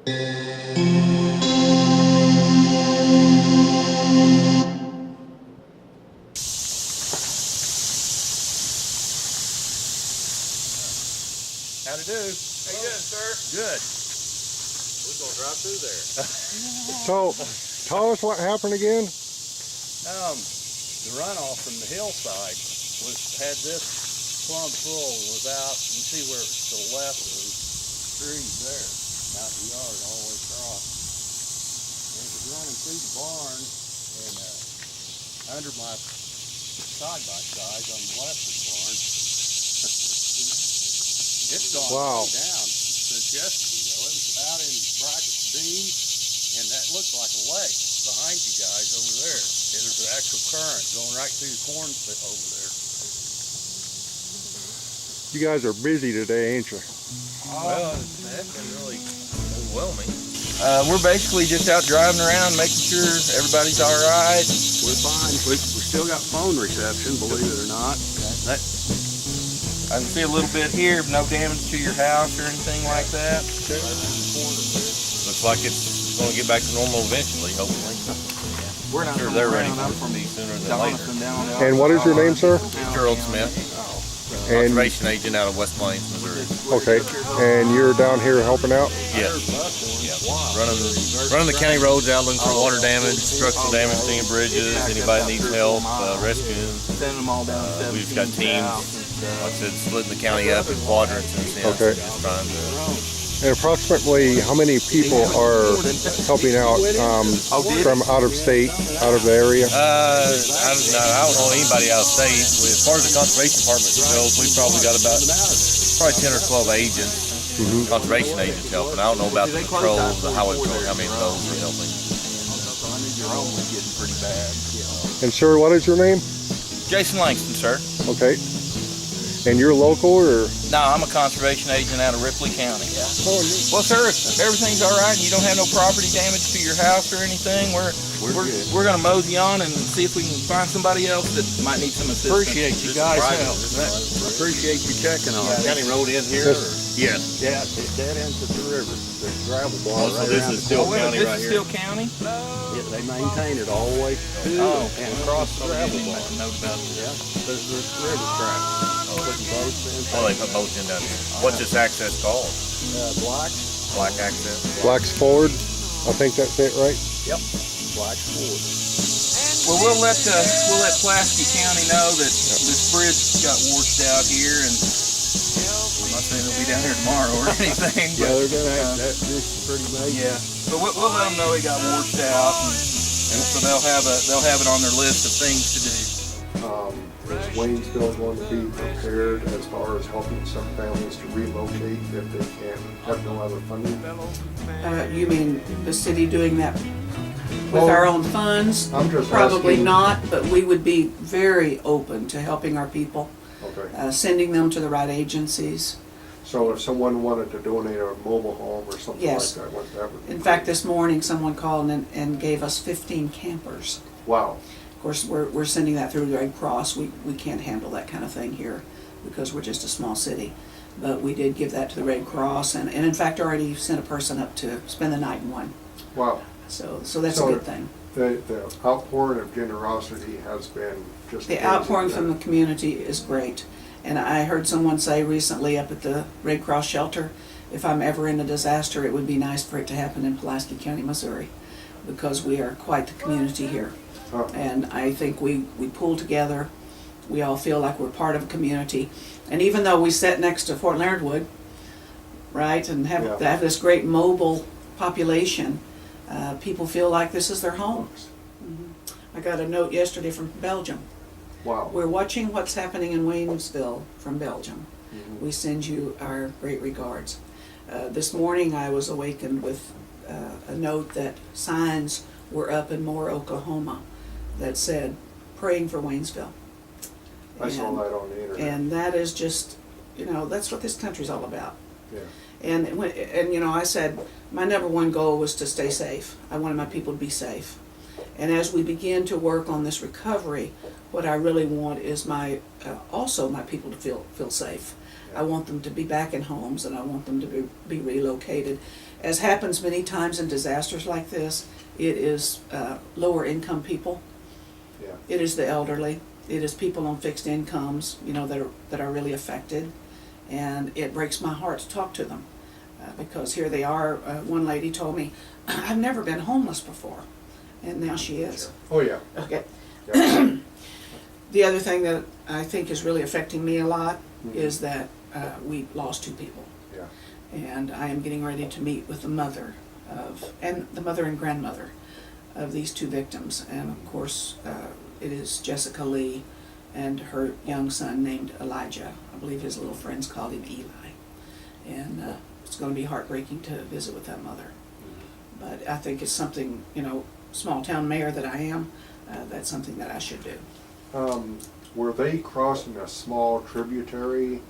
How'd it do? How you doing, sir? Good. We're gonna drive through there. So, tell us what happened again. The runoff from the hillside had this plumb full, was out. You can see where to the left of the trees there, out the yard all the way across. And it was running through the barn and under my side-by-side on the left of the barn. It's gone way down since yesterday, though. It was out in Brackett's beam, and that looked like a lake behind you guys over there. It was an actual current going right through the corn pit over there. You guys are busy today, ain't you? Well, that's been really overwhelming. We're basically just out driving around, making sure everybody's all right. We're fine. We still got phone reception, believe it or not. I can see a little bit here, no damage to your house or anything like that. Looks like it's going to get back to normal eventually, hopefully. We're not sure they're ready for me sooner than later. And what is your name, sir? Gerald Smith, And conservation agent out of West Plains, Missouri. okay, and you're down here helping out. Yeah, running the county roads out, looking for water damage, structural damage, stinging bridges. Anybody needs help, rescuing. Send them all down. We've got teams. Like I said, splitting the county up in quadrants and Okay. just trying to. And approximately how many people are helping out from out of state, out of the area? I don't know anybody out of state. As far as the conservation department goes, we've probably got about 10 or 12 agents, conservation agents helping. I don't know about the patrol, the highway patrol, how many of those are helping. And sir, what is your name? Jason Langston, sir. Okay. And you're local, or? No, I'm a conservation agent out of Ripley County. Well, sir, if everything's all right and you don't have no property damage to your house or anything, we're going to mosey on and see if we can find somebody else that might need some assistance. Appreciate you guys' help. Appreciate you checking on it. County road in here? Yes. Yeah, that ends at the river. There's gravel bar So this is still county right This is here? still county? Yeah, they maintain it all the way to and across the gravel bar. Yeah, there's the river track. Putting boats in. Oh, they put boats in down here. What's this access called? Black access? Black's Ford, I think that's it, right? Yep, Black's Ford. Well, we'll let Pulaski County know that this bridge got washed out here, and I'm not saying it'll be down here tomorrow or anything. Yeah, they're gonna have that. This is pretty major. Yeah, but we'll let them know it got washed out, and so they'll have it on their list of things to do. Is Waynesville going to be prepared as far as helping some families to relocate if they can't have no other funding? You mean the city doing that with our own funds? I'm just Probably asking. not, but we would be very open to helping our people, Okay. sending them to the right agencies. So if someone wanted to donate a mobile home or something Yes. like that, that would be In fact, this morning someone called and gave us 15 campers. Wow. Of course, we're sending that through the Red Cross. We can't handle that kind of thing here because we're just a small city. But we did give that to the Red Cross, and in fact already sent a person up to spend the night in one. Wow. So that's a good thing. The outpouring of generosity has been just The amazing. outpouring from the community is great. And I heard someone say recently up at the Red Cross shelter, if I'm ever in a disaster, it would be nice for it to happen in Pulaski County, Missouri, because we are quite the community here. And I think we pull together. We all feel like we're part of a community. And even though we sit next to Fort Leonard Wood, right, and have this great mobile population, people feel like this is their home. I got a note yesterday from Belgium. Wow. We're watching what's happening in Waynesville from Belgium. We send you our great regards. This morning I was awakened with a note that signs were up in Moore, Oklahoma that said, praying for Waynesville. I saw that on the internet. And that is just, that's what this country's all about. Yeah. And I said, my number one goal was to stay safe. I wanted my people to be safe. And as we begin to work on this recovery, what I really want is also my people to feel safe. I want them to be back in homes, and I want them to be relocated. as happens many times in disasters like this, it is lower income people. Yeah. It is the elderly. It is people on fixed incomes, that are really affected. And it breaks my heart to talk to them because here they are. One lady told me, I've never been homeless before. And now she is. Oh, yeah. Okay. Yeah. The other thing that I think is really affecting me a lot Mhm. is that we lost 2 people. Yeah. And I am getting ready to meet with the mother and grandmother of these 2 victims. And of course, it is Jessica Lee and her young son named Elijah. I believe his little friends called him Eli. And it's going to be heartbreaking to visit with that mother. But I think it's something, small town mayor that I am, that's something that I should do. Were they crossing a small tributary?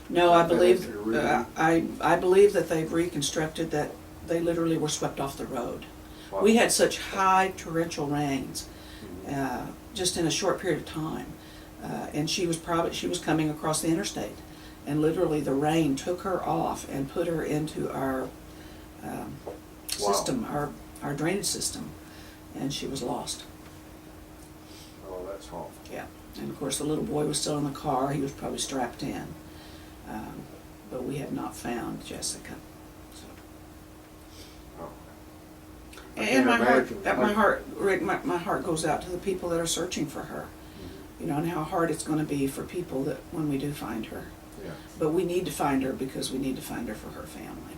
No, I believe, Really? I believe that they've reconstructed that they literally were swept off the road. Wow. We had such high torrential rains, Mhm. just in a short period of time. And she was coming across the interstate, and literally the rain took her off and put her into our system, our drainage system, and she was lost. Oh, that's awful. Yeah, and of course the little boy was still in the car. He was probably strapped in, but we have not found Jessica. So. Oh. I And can't my heart, imagine. Rick, my heart goes out to the people that are searching for her. And how hard it's going to be for people that when we do find her. Yeah. But we need to find her because we need to find her for her family.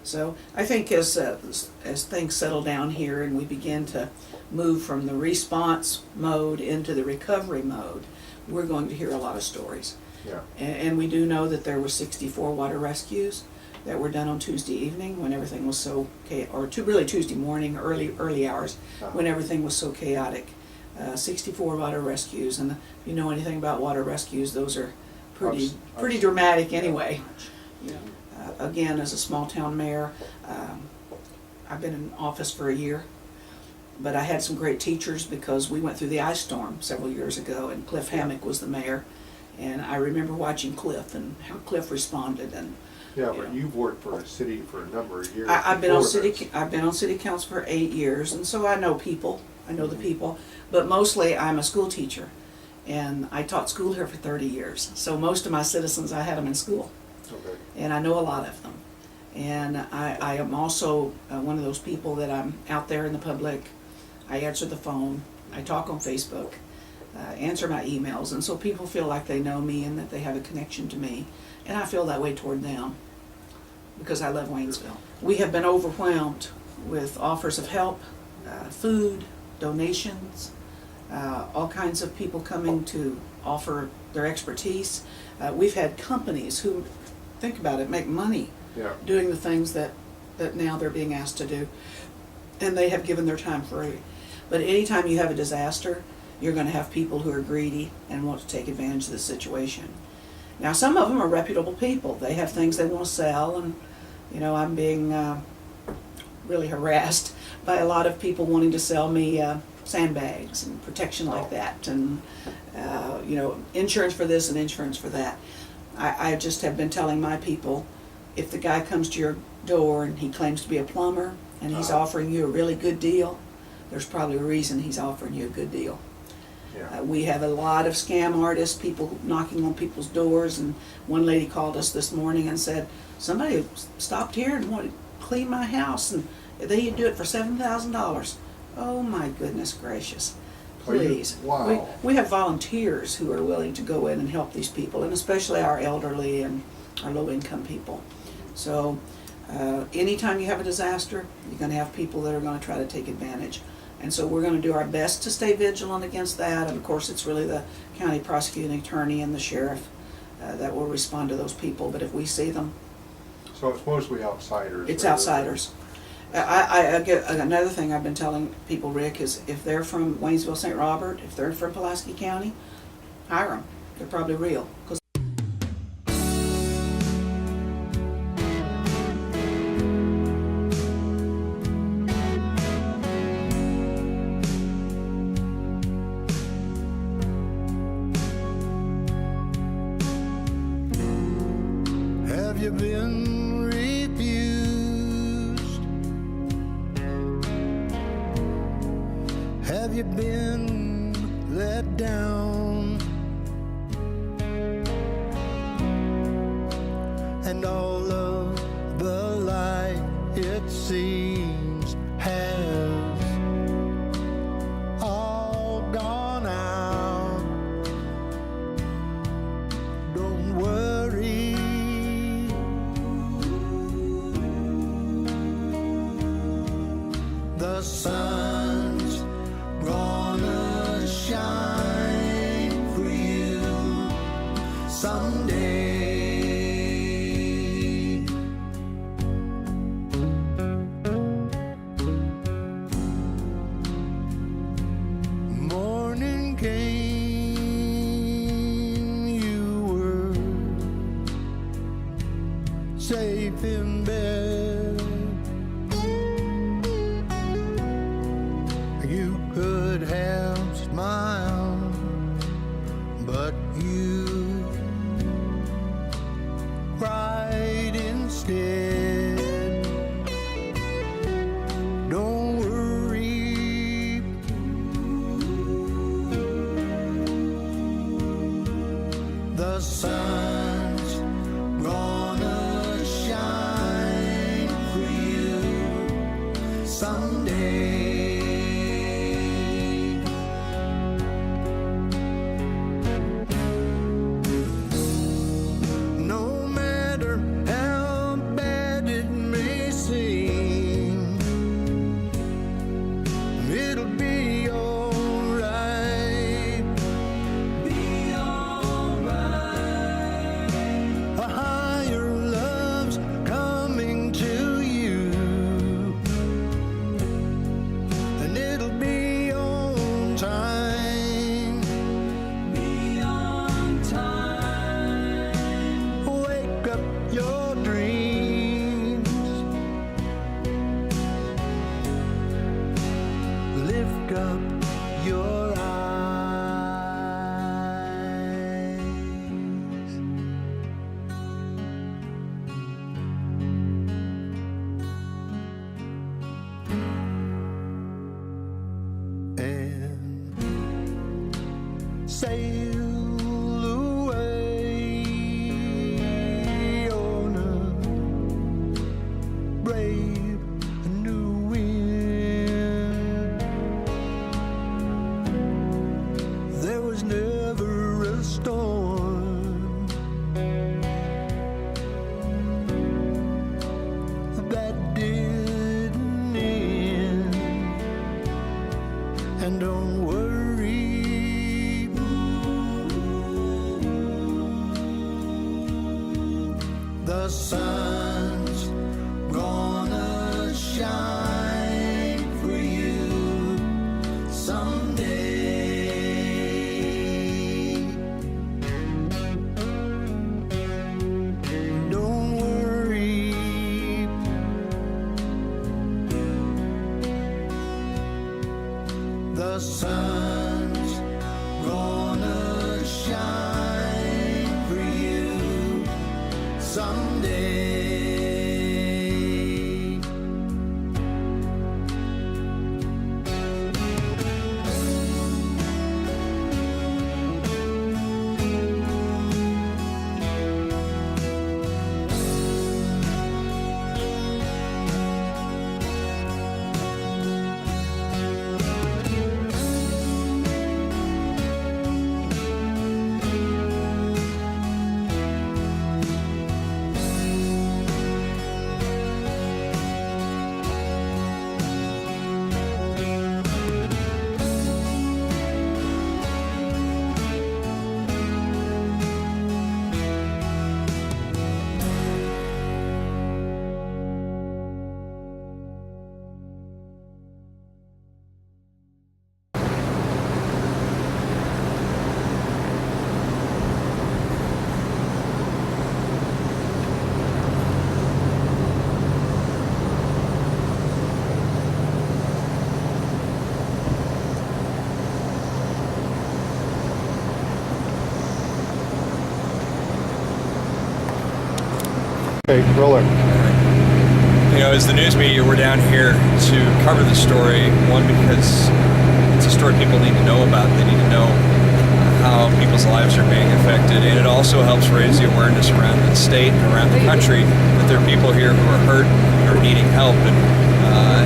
So I think as things settle down here and we begin to move from the response mode into the recovery mode, we're going to hear a lot of stories. Yeah. And we do know that there were 64 water rescues that were done on Tuesday evening when everything was so really Tuesday morning, early hours, when everything was so chaotic. 64 water rescues, and if you know anything about water rescues, those are pretty dramatic anyway. Again, as a small town mayor, I've been in office for a year, but I had some great teachers because we went through the ice storm several years ago, and Cliff Hammock was the mayor, and I remember watching Cliff and how Cliff responded. And Yeah, but you've worked for a city for a number of years. I've been on before this. I've been on city council for 8 years, and so I know people. I know the people, but mostly I'm a school teacher, and I taught school here for 30 years. So most of my citizens, I had them in school, Okay. and I know a lot of them. And I am also one of those people that I'm out there in the public. I answer the phone. I talk on Facebook, answer my emails, and so people feel like they know me and that they have a connection to me, and I feel that way toward them because I love Waynesville. We have been overwhelmed with offers of help, food, donations, all kinds of people coming to offer their expertise. We've had companies who, think about it, make money Yeah. doing the things that now they're being asked to do, and they have given their time free. But anytime you have a disaster, you're going to have people who are greedy and want to take advantage of the situation. Now, some of them are reputable people. They have things they want to sell, and I'm being really harassed by a lot of people wanting to sell me sandbags and protection like that, and insurance for this and insurance for that. I just have been telling my people, if the guy comes to your door and he claims to be a plumber and he's offering you a really good deal, there's probably a reason he's offering you a good deal. Yeah. We have a lot of scam artists, people knocking on people's doors, and one lady called us this morning and said, somebody stopped here and wanted to clean my house, and they do it for $7,000. Oh my goodness gracious. Please. Wow. We have volunteers who are willing to go in and help these people, and especially our elderly and our low-income people. So anytime you have a disaster, you're going to have people that are going to try to take advantage. And so we're going to do our best to stay vigilant against that. And of course, it's really the county prosecuting attorney and the sheriff that will respond to those people. But if we see them, So it's mostly outsiders. it's rather outsiders. I get another thing I've been telling people, Rick, is if they're from Waynesville, St. Robert, if they're from Pulaski County, hire them. They're probably real. 'Cause Have you been refused have you been let down? And all of the light it seems has all gone out. Don't worry, the sun's gonna shine for you someday. Morning came, you were safe in bed. You could have smiled, but you cried instead. Don't worry, the sun's gonna shine for you someday. No matter how bad it may seem, it'll be alright. Be alright. A higher love's coming to you, and it'll be on time. Be on time. Wake up your dreams, lift up your eyes. And sail away on a brave new wind. There was never a storm that didn't end. And don't worry, the sun's gonna shine for you someday. Don't worry, the sun's gonna shine for you someday. Okay, roller. You know, as the news media, we're down here to cover the story. One, because it's a story people need to know about. They need to know how people's lives are being affected, and it also helps raise the awareness around the state and around the country that there are people here who are hurt or needing help,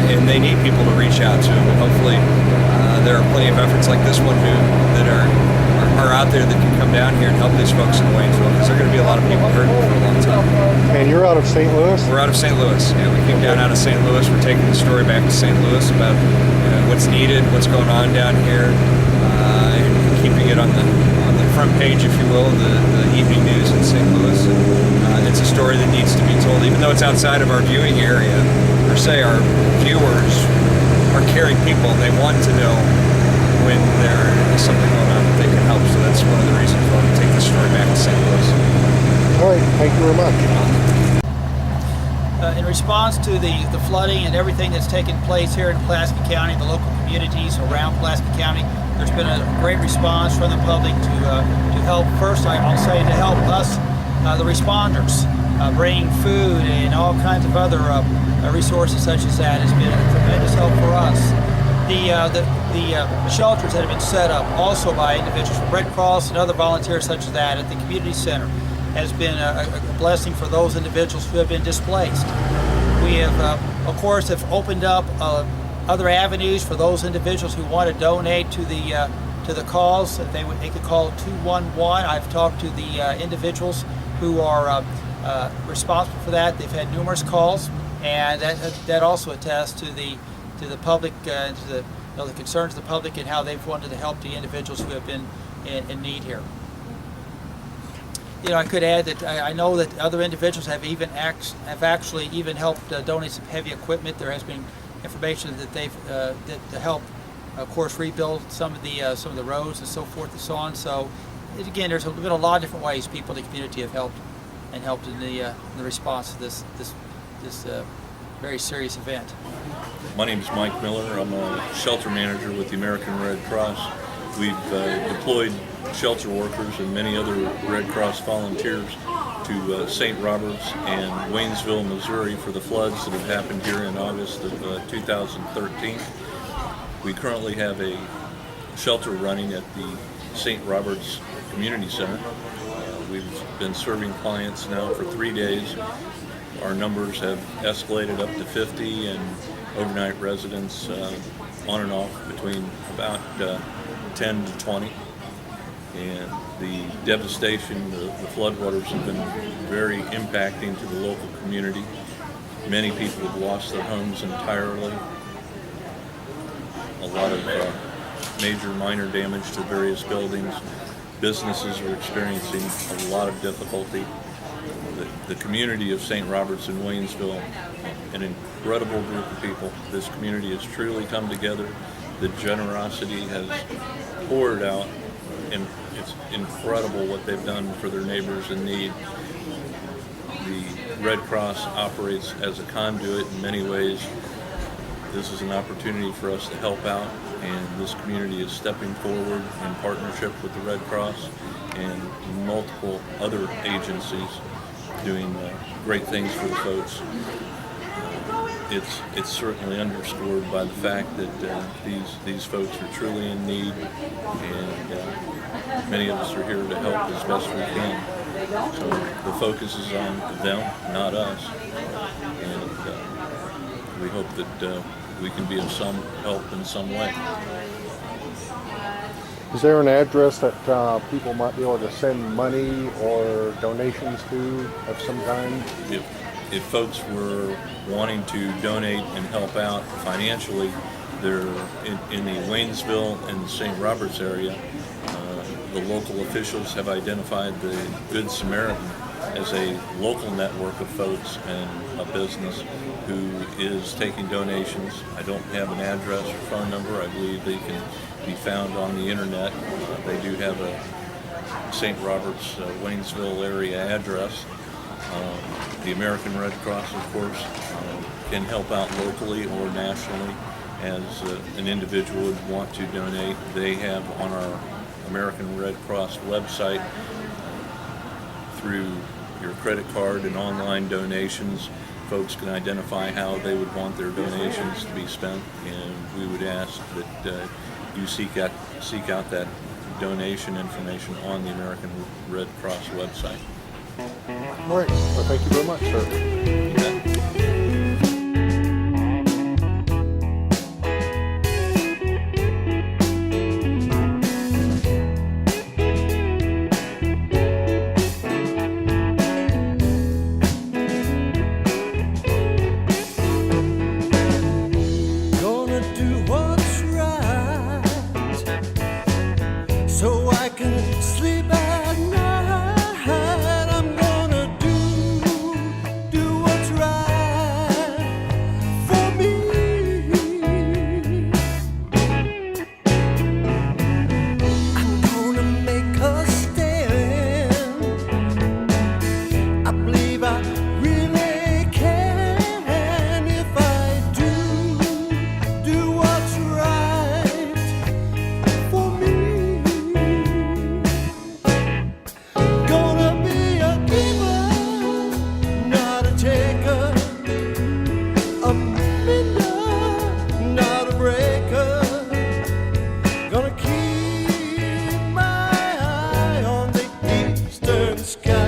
and they need people to reach out to. And hopefully, there are plenty of efforts like this one that are out there that can come down here and help these folks in Waynesville, because there are going to be a lot of people hurting for a long time. And you're out of St. Louis? We're out of St. Louis. Yeah, we came down out of St. Louis. We're taking the story back to St. Louis about what's needed, what's going on down here, and keeping it on the front page, if you will, the evening news in St. Louis. And it's a story that needs to be told, even though it's outside of our viewing area. Per se, our viewers are caring people. They want to know when there is something going on that they can help. So that's one of the reasons why we take the story back to St. Louis. All right, thank you very much. In response to the flooding and everything that's taken place here in Pulaski County, the local communities around Pulaski County, there's been a great response from the public to help. First, I'll say to help us, the responders, bringing food and all kinds of other resources such as that has been a tremendous help for us. The shelters that have been set up also by individuals from Red Cross and other volunteers such as that at the community center has been a blessing for those individuals who have been displaced. We have, of course, opened up other avenues for those individuals who want to donate to the cause. They could call 211. I've talked to the individuals who are responsible for that. They've had numerous calls, and that also attests to the public, to the concerns of the public and how they've wanted to help the individuals who have been in need here. I could add that I know that other individuals have actually even helped donate some heavy equipment. There has been information that they've to help, of course, rebuild some of the roads and so forth and so on. So, again, there's been a lot of different ways people in the community have helped in the response to this very serious event. My name is Mike Miller. I'm a shelter manager with the American Red Cross. We've deployed shelter workers and many other Red Cross volunteers to St. Roberts and Waynesville, Missouri for the floods that have happened here in August of 2013. We currently have a shelter running at the St. Roberts Community Center. We've been serving clients now for 3 days. Our numbers have escalated up to 50 and overnight residents on and off between about 10 to 20. And the devastation, the floodwaters have been very impacting to the local community. Many people have lost their homes entirely. A lot of major minor damage to various buildings. Businesses are experiencing a lot of difficulty. The community of St. Roberts and Waynesville, an incredible group of people. This community has truly come together. The generosity has poured out, and it's incredible what they've done for their neighbors in need. The Red Cross operates as a conduit in many ways. This is an opportunity for us to help out, and this community is stepping forward in partnership with the Red Cross and multiple other agencies doing great things for the folks. It's certainly underscored by the fact that these folks are truly in need, and many of us are here to help as best we can. So the focus is on them, not us, and we hope that we can be of some help in some way. Is there an address that people might be able to send money or donations to of some kind? If folks were wanting to donate and help out financially, they're in the Waynesville and St. Roberts area. The local officials have identified the Good Samaritan as a local network of folks and a business who is taking donations. I don't have an address or phone number. I believe they can be found on the internet. They do have a St. Roberts, Waynesville area address. The American Red Cross, of course, can help out locally or nationally as an individual would want to donate. They have on our American Red Cross website, through your credit card and online donations, folks can identify how they would want their donations to be spent, and we would ask that you seek out that donation information on the American Red Cross website. All right. Well, thank you very much, sir. Gonna do what's right so I can sleep at night. I'm gonna do what's right for me. I'm gonna make a stand. I believe I really can if I do what's right for me. Gonna be a giver, not a taker, a mender, not a breaker. Gonna keep my eye on the eastern sky.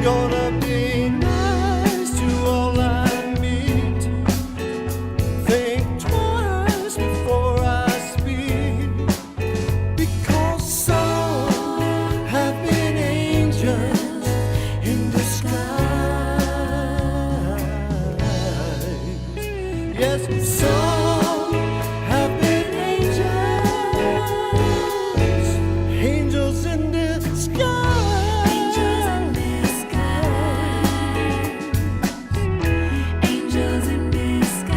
Gonna be nice to all I meet. Think twice before I speak, because some have been angels in disguise. Yes, some have been angels in disguise. Angels in disguise. Angels in disguise.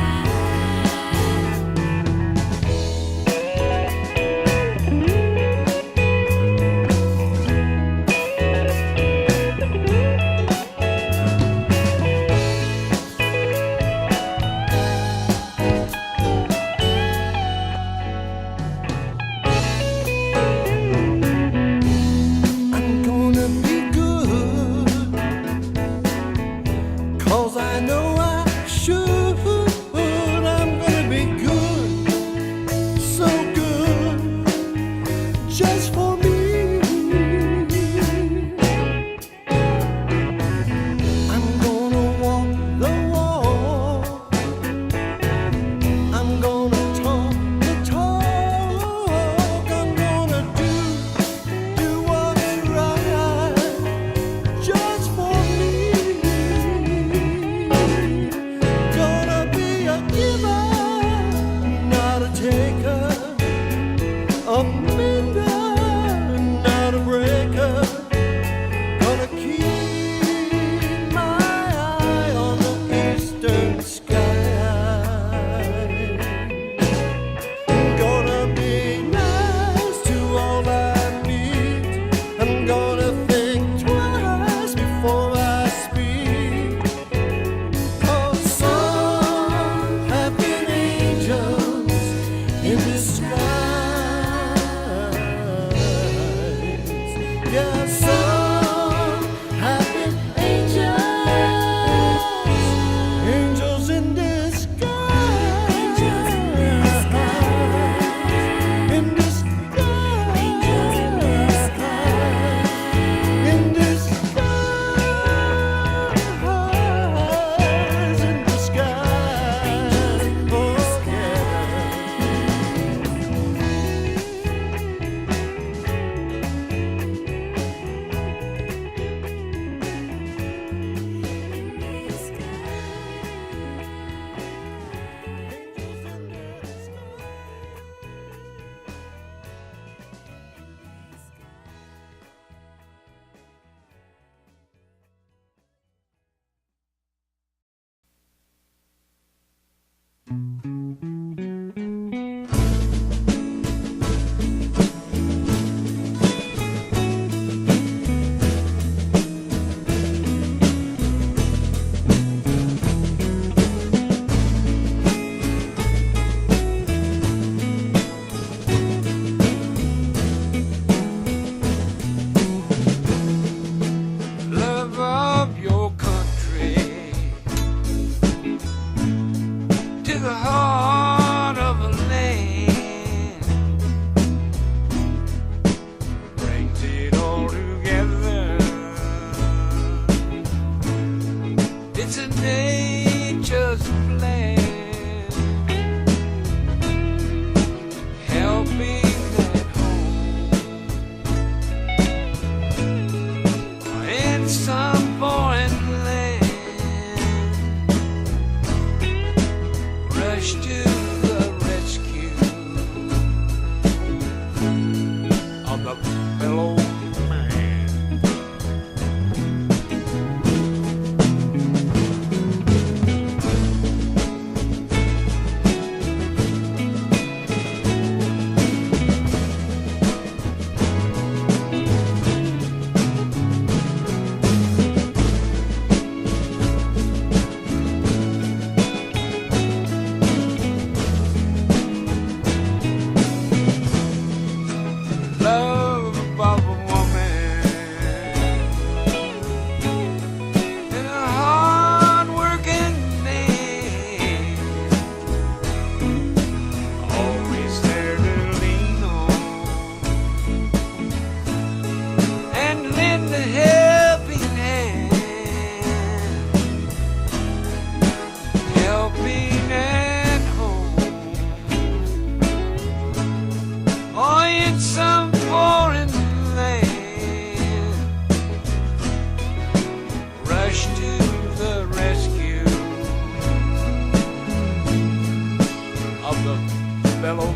I'm gonna be good, 'cause I know I should. I'm gonna be good, so good, just for me. I'm gonna walk the walk. I'm gonna talk the talk. I'm gonna do what's right just for me. It's a nature's plan. Helping at home in some foreign land. Rush to the rescue of the fellow man. Love of a woman and a hard-working man, always there to lean on and lend a helping hand, helping at home or in some foreign land. Rush to the rescue of the fellow